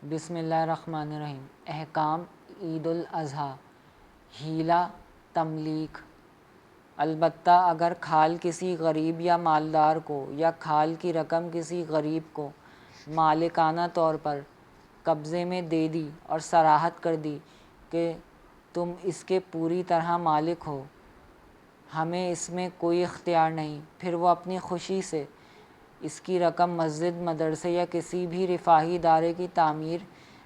بسم اللہ الرحمن الرحیم۔ احکام عید الاضحیٰ۔ ہیلہ تملیک۔ البتہ اگر کھال کسی غریب یا مالدار کو یا کھال کی رقم کسی غریب کو مالکانہ طور پر قبضے میں دے دی اور صراحت کر دی کہ تم اس کے پوری طرح مالک ہو، ہمیں اس میں کوئی اختیار نہیں، پھر وہ اپنی خوشی سے اس کی رقم مسجد، مدرسے یا کسی بھی رفاہی ادارے کی تعمیر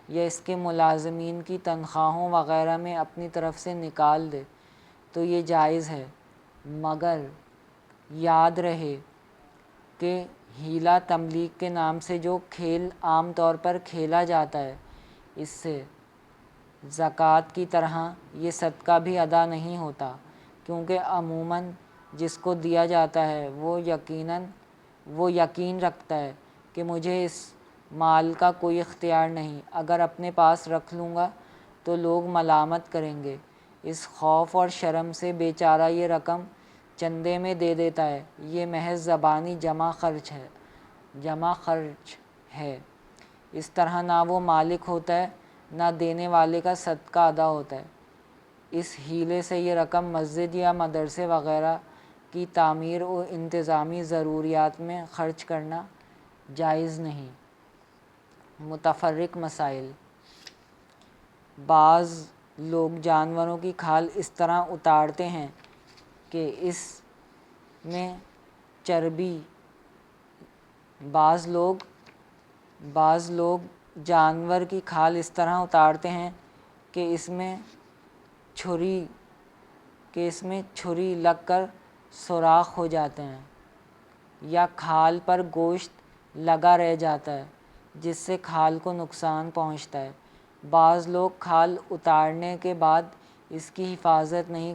یا اس کے ملازمین کی تنخواہوں وغیرہ میں اپنی طرف سے نکال دے تو یہ جائز ہے، مگر یاد رہے کہ ہیلہ تملیک کے نام سے جو کھیل عام طور پر کھیلا جاتا ہے، اس سے زکوٰۃ کی طرح یہ صدقہ بھی ادا نہیں ہوتا، کیونکہ عموماً جس کو دیا جاتا ہے وہ یقین رکھتا ہے کہ مجھے اس مال کا کوئی اختیار نہیں، اگر اپنے پاس رکھ لوں گا تو لوگ ملامت کریں گے، اس خوف اور شرم سے بیچارہ یہ رقم چندے میں دے دیتا ہے۔ یہ محض زبانی جمع خرچ ہے، اس طرح نہ وہ مالک ہوتا ہے نہ دینے والے کا صدقہ ادا ہوتا ہے۔ اس ہیلے سے یہ رقم مسجد یا مدرسے وغیرہ کی تعمیر و انتظامی ضروریات میں خرچ کرنا جائز نہیں۔ متفرق مسائل۔ بعض لوگ جانوروں کی کھال اس طرح اتارتے ہیں کہ اس میں چربی بعض لوگ جانور کی کھال اس طرح اتارتے ہیں کہ اس میں چھری لگ کر سوراخ ہو جاتے ہیں یا کھال پر گوشت لگا رہ جاتا ہے جس سے کھال کو نقصان پہنچتا ہے۔ بعض لوگ کھال اتارنے کے بعد اس کی حفاظت نہیں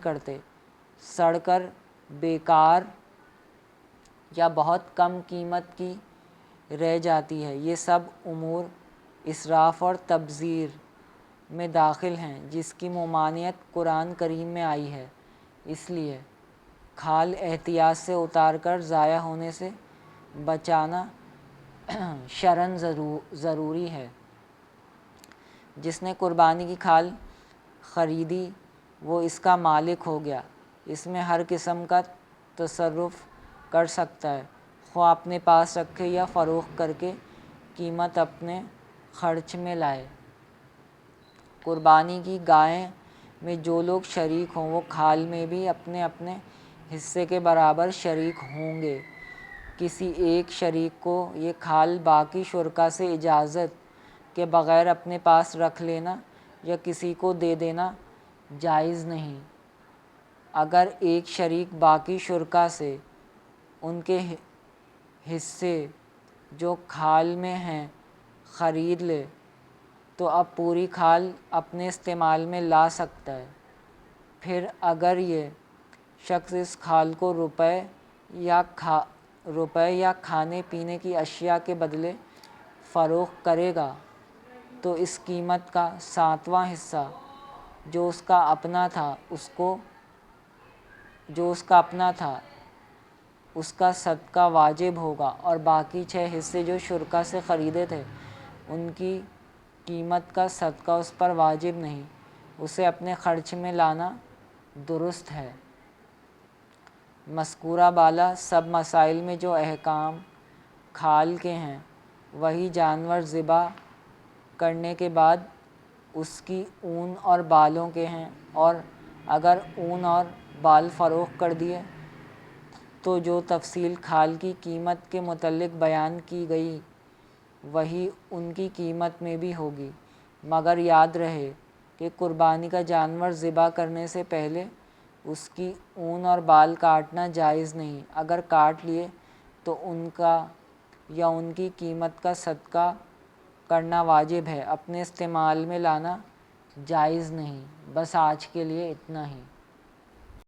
کرتے، سڑ کر بیکار یا بہت کم قیمت کی رہ جاتی ہے۔ یہ سب امور اسراف اور تبذیر میں داخل ہیں جس کی ممانعت قرآن کریم میں آئی ہے، اس لیے کھال احتیاط سے اتار کر ضائع ہونے سے بچانا شرعاً ضروری ہے۔ جس نے قربانی کی کھال خریدی وہ اس کا مالک ہو گیا، اس میں ہر قسم کا تصرف کر سکتا ہے، خواہ اپنے پاس رکھے یا فروخت کر کے قیمت اپنے خرچ میں لائے۔ قربانی کی گائے میں جو لوگ شریک ہوں وہ کھال میں بھی اپنے اپنے حصے کے برابر شریک ہوں گے۔ کسی ایک شریک کو یہ کھال باقی شرکاء سے اجازت کے بغیر اپنے پاس رکھ لینا یا کسی کو دے دینا جائز نہیں۔ اگر ایک شریک باقی شرکاء سے ان کے حصے جو کھال میں ہیں خرید لے تو اب پوری کھال اپنے استعمال میں لا سکتا ہے۔ پھر اگر یہ شخص اس کھال کو روپے یا کھانے پینے کی اشیاء کے بدلے فروخت کرے گا تو اس قیمت کا 7واں حصہ جو اس کا اپنا تھا اس کا صدقہ واجب ہوگا، اور باقی 6 حصے جو شرکاء سے خریدے تھے ان کی قیمت کا صدقہ اس پر واجب نہیں، اسے اپنے خرچ میں لانا درست ہے۔ مذکورہ بالا سب مسائل میں جو احکام کھال کے ہیں وہی جانور ذبح کرنے کے بعد اس کی اون اور بالوں کے ہیں، اور اگر اون اور بال فروخت کر دیے تو جو تفصیل کھال کی قیمت کے متعلق بیان کی گئی وہی ان کی قیمت میں بھی ہوگی، مگر یاد رہے کہ قربانی کا جانور ذبح کرنے سے پہلے اس کی اون اور بال کاٹنا جائز نہیں، اگر کاٹ لیے تو ان کا یا ان کی قیمت کا صدقہ کرنا واجب ہے، اپنے استعمال میں لانا جائز نہیں۔ بس آج کے لیے اتنا ہی۔